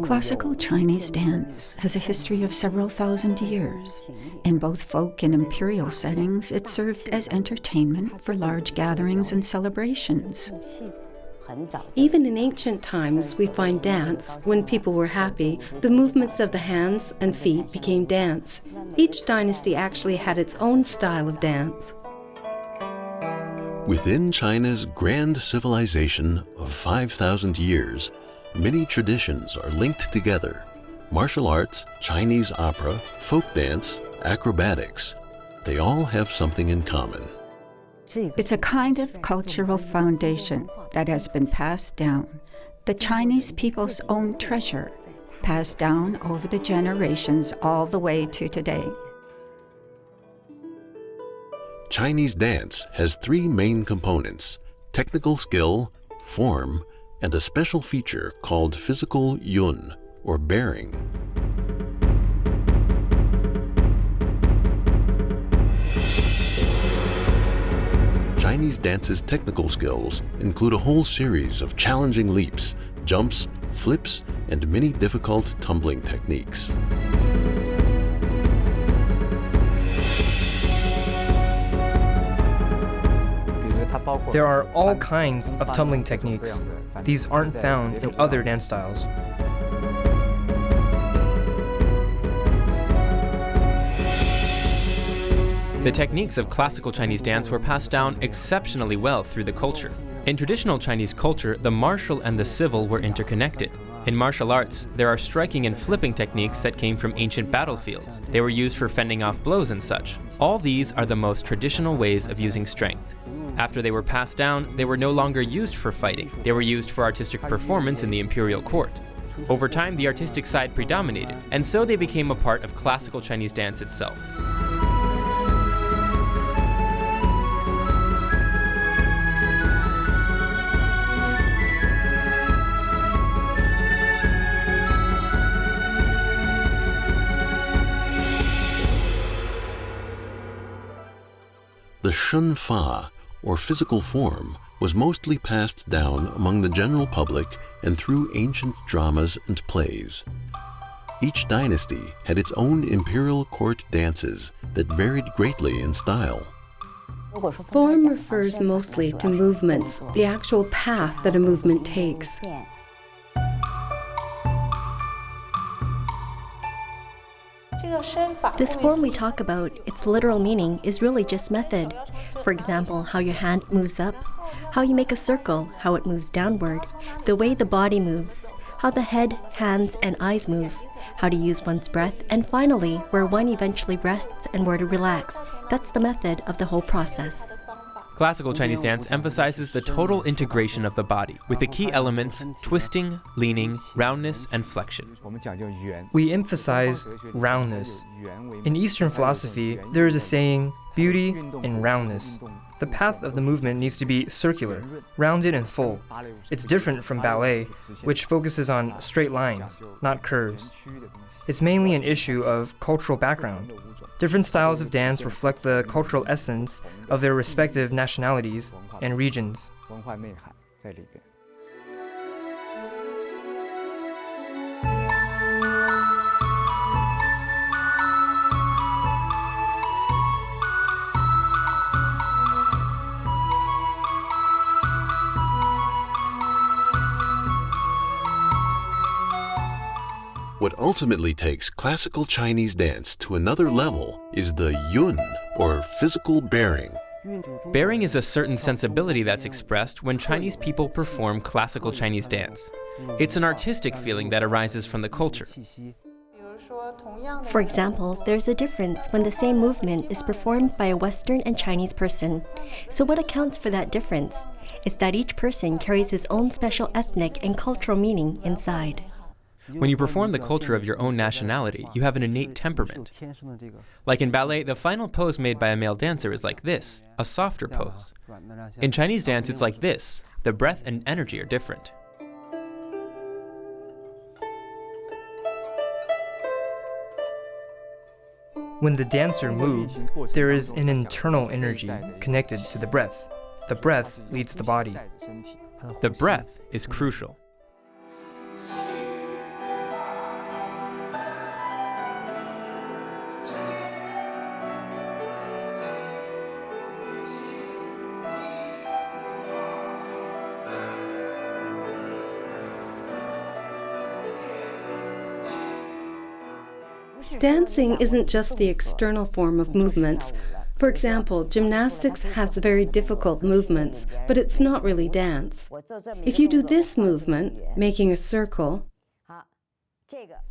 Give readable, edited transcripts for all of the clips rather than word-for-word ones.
Classical Chinese dance has a history of several thousand years. In both folk and imperial settings, it served as entertainment for large gatherings and celebrations. Even in ancient times, we find dance. When people were happy, the movements of the hands and feet became dance. Each dynasty actually had its own style of dance. Within China's grand civilization of 5,000 years, many traditions are linked together. Martial arts, Chinese opera, folk dance, acrobatics. They all have something in common. It's a kind of cultural foundation that has been passed down, the Chinese people's own treasure, passed down over the generations all the way to today. Chinese dance has three main components: technical skill, form, and a special feature called physical yun, or bearing. Chinese dance's technical skills include a whole series of challenging leaps, jumps, flips, and many difficult tumbling techniques. There are all kinds of tumbling techniques. These aren't found in other dance styles. The techniques of classical Chinese dance were passed down exceptionally well through the culture. In traditional Chinese culture, the martial and the civil were interconnected. In martial arts, there are striking and flipping techniques that came from ancient battlefields. They were used for fending off blows and such. All these are the most traditional ways of using strength. After they were passed down, they were no longer used for fighting. They were used for artistic performance in the imperial court. Over time, the artistic side predominated, and so they became a part of classical Chinese dance itself. The Shun Fa, or physical form, was mostly passed down among the general public and through ancient dramas and plays. Each dynasty had its own imperial court dances that varied greatly in style. Form refers mostly to movements, the actual path that a movement takes. This form we talk about, its literal meaning is really just method. For example, how your hand moves up, how you make a circle, how it moves downward, the way the body moves, how the head, hands, and eyes move, how to use one's breath, and finally, where one eventually rests and where to relax. That's the method of the whole process. Classical Chinese dance emphasizes the total integration of the body, with the key elements twisting, leaning, roundness, and flexion. We emphasize roundness. In Eastern philosophy, there is a saying, beauty in roundness. The path of the movement needs to be circular, rounded and full. It's different from ballet, which focuses on straight lines, not curves. It's mainly an issue of cultural background. Different styles of dance reflect the cultural essence of their respective nationalities and regions. What ultimately takes classical Chinese dance to another level is the yun, or physical bearing. Bearing is a certain sensibility that's expressed when Chinese people perform classical Chinese dance. It's an artistic feeling that arises from the culture. For example, there's a difference when the same movement is performed by a Western and Chinese person. So what accounts for that difference? It's that each person carries his own special ethnic and cultural meaning inside. When you perform the culture of your own nationality, you have an innate temperament. Like in ballet, the final pose made by a male dancer is like this, a softer pose. In Chinese dance, it's like this. The breath and energy are different. When the dancer moves, there is an internal energy connected to the breath. The breath leads the body. The breath is crucial. Dancing isn't just the external form of movements. For example, gymnastics has very difficult movements, but it's not really dance. If you do this movement, making a circle,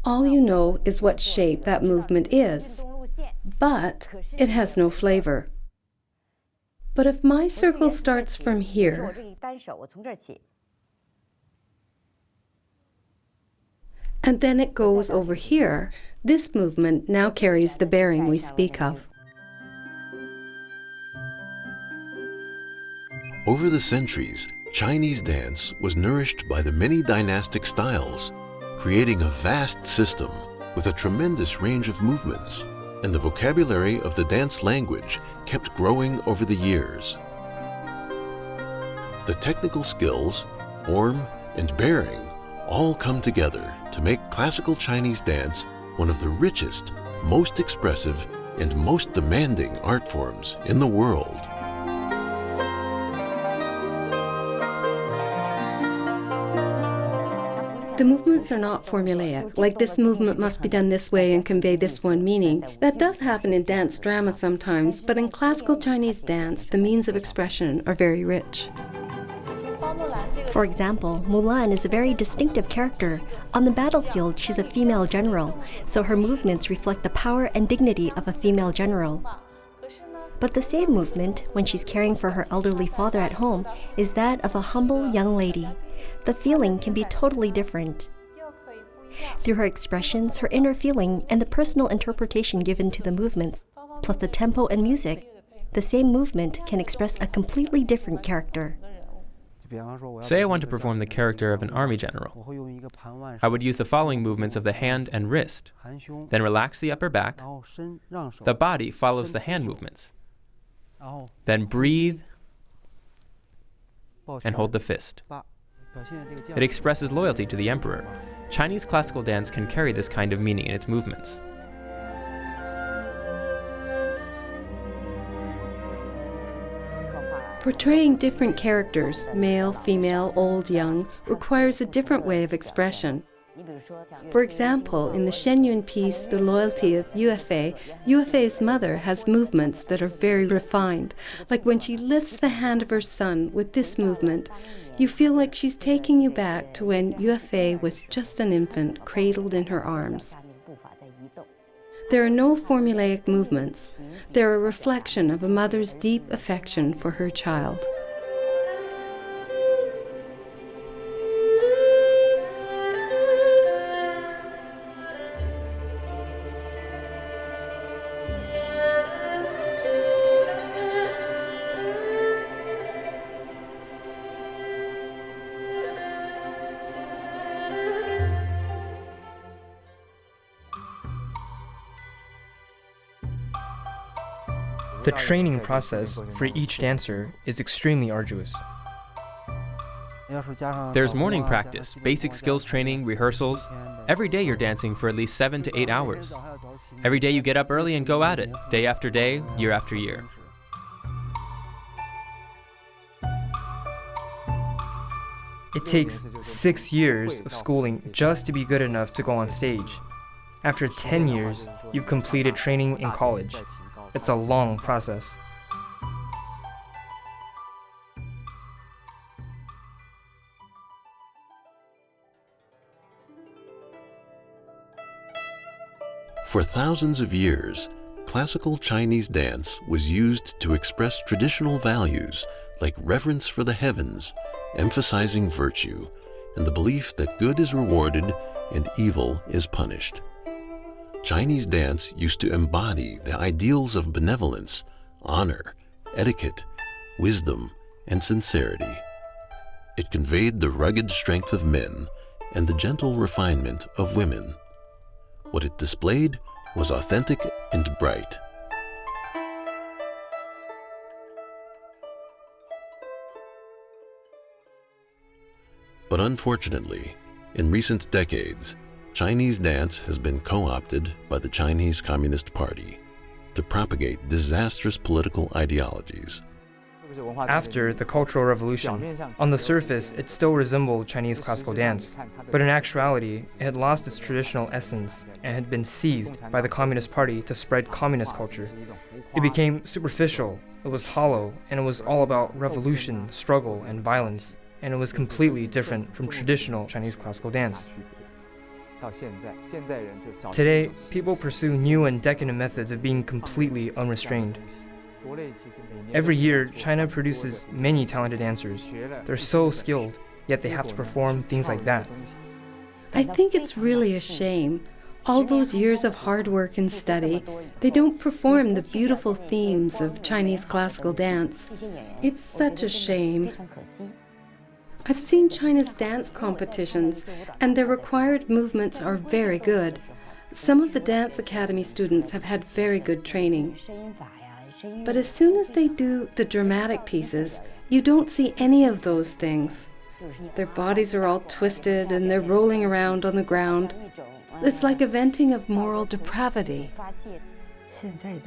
all you know is what shape that movement is, but it has no flavor. But if my circle starts from here, and then it goes over here, this movement now carries the bearing we speak of. Over the centuries, Chinese dance was nourished by the many dynastic styles, creating a vast system with a tremendous range of movements, and the vocabulary of the dance language kept growing over the years. The technical skills, form, and bearing all come together to make classical Chinese dance one of the richest, most expressive, and most demanding art forms in the world. The movements are not formulaic, like this movement must be done this way and convey this one meaning. That does happen in dance drama sometimes, but in classical Chinese dance, the means of expression are very rich. For example, Mulan is a very distinctive character. On the battlefield, she's a female general, so her movements reflect the power and dignity of a female general. But the same movement, when she's caring for her elderly father at home, is that of a humble young lady. The feeling can be totally different. Through her expressions, her inner feeling, and the personal interpretation given to the movements, plus the tempo and music, the same movement can express a completely different character. Say I want to perform the character of an army general. I would use the following movements of the hand and wrist, then relax the upper back. The body follows the hand movements. Then breathe and hold the fist. It expresses loyalty to the emperor. Chinese classical dance can carry this kind of meaning in its movements. Portraying different characters, male, female, old, young, requires a different way of expression. For example, in the Shen Yun piece, The Loyalty of Yue Fei, Yue Fei's mother has movements that are very refined. Like when she lifts the hand of her son with this movement, you feel like she's taking you back to when Yue Fei was just an infant cradled in her arms. There are no formulaic movements. They're a reflection of a mother's deep affection for her child. The training process for each dancer is extremely arduous. There's morning practice, basic skills training, rehearsals. Every day you're dancing for at least 7 to 8 hours. Every day you get up early and go at it, day after day, year after year. It takes 6 years of schooling just to be good enough to go on stage. After 10 years, you've completed training in college. It's a long process. For thousands of years, classical Chinese dance was used to express traditional values like reverence for the heavens, emphasizing virtue, and the belief that good is rewarded and evil is punished. Chinese dance used to embody the ideals of benevolence, honor, etiquette, wisdom, and sincerity. It conveyed the rugged strength of men and the gentle refinement of women. What it displayed was authentic and bright. But unfortunately, in recent decades, Chinese dance has been co-opted by the Chinese Communist Party to propagate disastrous political ideologies. after the Cultural Revolution. On the surface, it still resembled Chinese classical dance, but in actuality, it had lost its traditional essence and had been seized by the Communist Party to spread communist culture. It became superficial, it was hollow, and it was all about revolution, struggle, and violence, and it was completely different from traditional Chinese classical dance. Today, people pursue new and decadent methods of being completely unrestrained. Every year, China produces many talented dancers. They're so skilled, yet they have to perform things like that. I think it's really a shame. All those years of hard work and study, they don't perform the beautiful themes of Chinese classical dance. It's such a shame. I've seen China's dance competitions, and their required movements are very good. Some of the Dance Academy students have had very good training. But as soon as they do the dramatic pieces, you don't see any of those things. Their bodies are all twisted and they're rolling around on the ground. It's like a venting of moral depravity.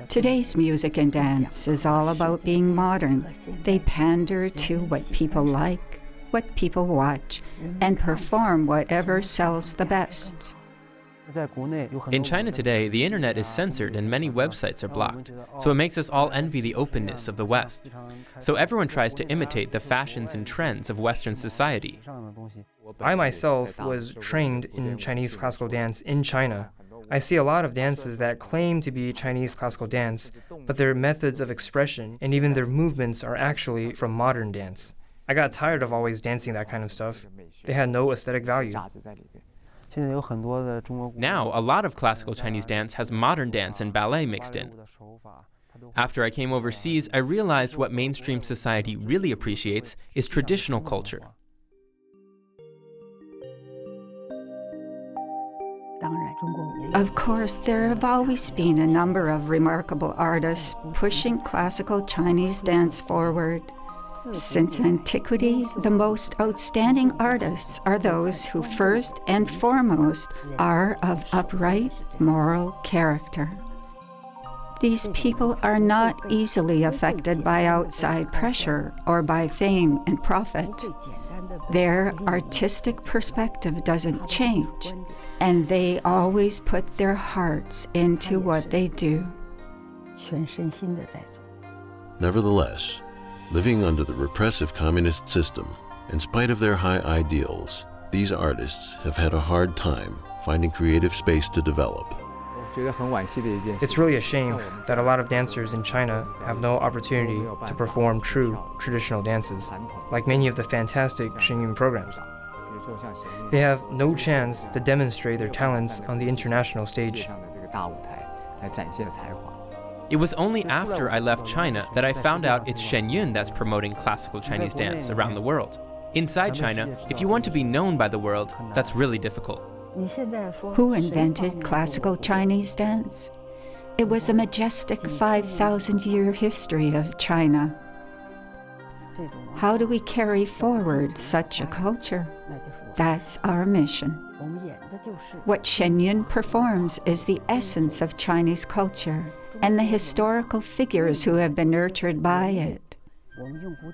Today's music and dance is all about being modern. They pander to what people like, what people watch, and perform whatever sells the best. In China today, the internet is censored and many websites are blocked, so it makes us all envy the openness of the West. So everyone tries to imitate the fashions and trends of Western society. I myself was trained in Chinese classical dance in China. I see a lot of dances that claim to be Chinese classical dance, but their methods of expression and even their movements are actually from modern dance. I got tired of always dancing that kind of stuff. They had no aesthetic value. Now, a lot of classical Chinese dance has modern dance and ballet mixed in. After I came overseas, I realized what mainstream society really appreciates is traditional culture. Of course, there have always been a number of remarkable artists pushing classical Chinese dance forward. Since antiquity, the most outstanding artists are those who first and foremost are of upright moral character. These people are not easily affected by outside pressure or by fame and profit. Their artistic perspective doesn't change, and they always put their hearts into what they do. Nevertheless, living under the repressive communist system, in spite of their high ideals, these artists have had a hard time finding creative space to develop. It's really a shame that a lot of dancers in China have no opportunity to perform true traditional dances, like many of the fantastic Shenyun programs. They have no chance to demonstrate their talents on the international stage. It was only after I left China that I found out it's Shenyun that's promoting classical Chinese dance around the world. Inside China, if you want to be known by the world, that's really difficult. Who invented classical Chinese dance? It was the majestic 5,000-year history of China. How do we carry forward such a culture? That's our mission. What Shenyun performs is the essence of Chinese culture and the historical figures who have been nurtured by it.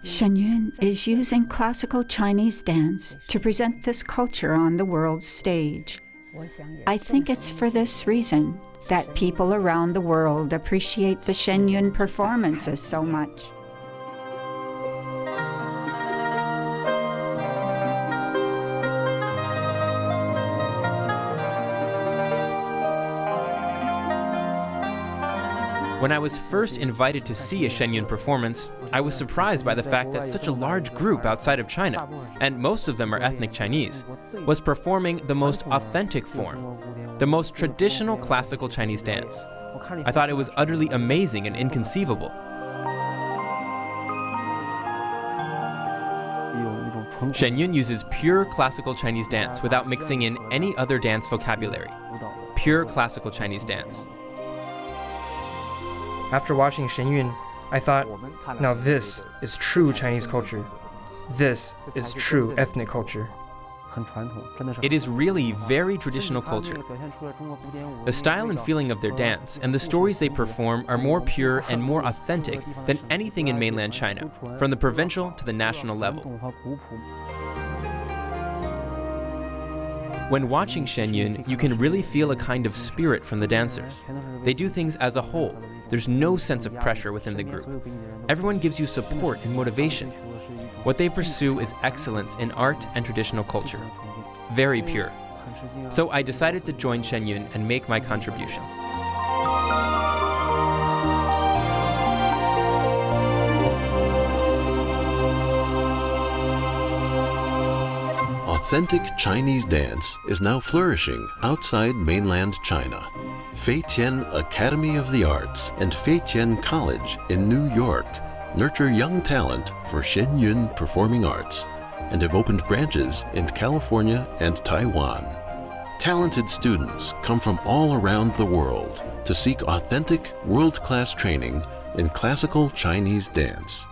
Shenyun is using classical Chinese dance to present this culture on the world stage. I think it's for this reason that people around the world appreciate the Shenyun performances so much. When I was first invited to see a Shenyun performance, I was surprised by the fact that such a large group outside of China, and most of them are ethnic Chinese, was performing the most authentic form, the most traditional classical Chinese dance. I thought it was utterly amazing and inconceivable. Shenyun uses pure classical Chinese dance without mixing in any other dance vocabulary. Pure classical Chinese dance. After watching Shenyun, I thought, now this is true Chinese culture. This is true ethnic culture. It is really very traditional culture. The style and feeling of their dance and the stories they perform are more pure and more authentic than anything in mainland China, from the provincial to the national level. When watching Shenyun, you can really feel a kind of spirit from the dancers. They do things as a whole. There's no sense of pressure within the group. Everyone gives you support and motivation. What they pursue is excellence in art and traditional culture. Very pure. So I decided to join Shenyun and make my contribution. Authentic Chinese dance is now flourishing outside mainland China. Feitian Academy of the Arts and Feitian College in New York nurture young talent for Shenyun performing arts and have opened branches in California and Taiwan. Talented students come from all around the world to seek authentic, world-class training in classical Chinese dance.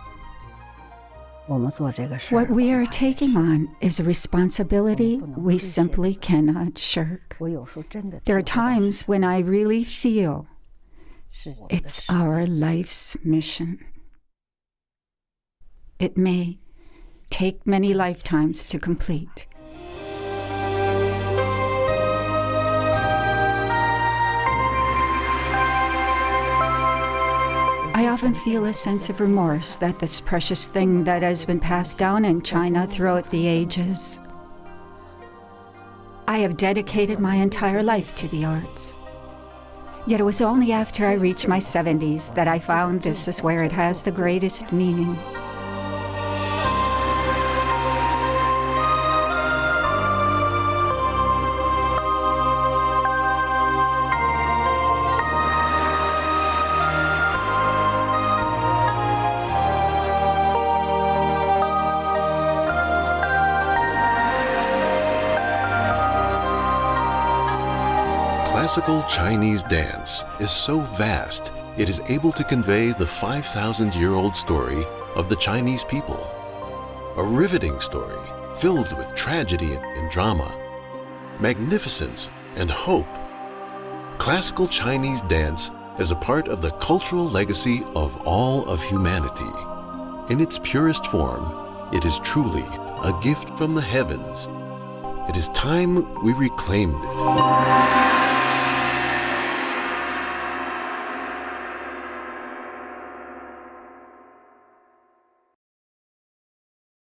What we are taking on is a responsibility we simply cannot shirk. There are times when I really feel it's our life's mission. It may take many lifetimes to complete. I often feel a sense of remorse that this precious thing that has been passed down in China throughout the ages. I have dedicated my entire life to the arts. Yet it was only after I reached my 70s that I found this is where it has the greatest meaning. Classical Chinese dance is so vast, it is able to convey the 5,000-year-old story of the Chinese people. A riveting story filled with tragedy and drama, magnificence and hope. Classical Chinese dance is a part of the cultural legacy of all of humanity. In its purest form, it is truly a gift from the heavens. It is time we reclaimed it.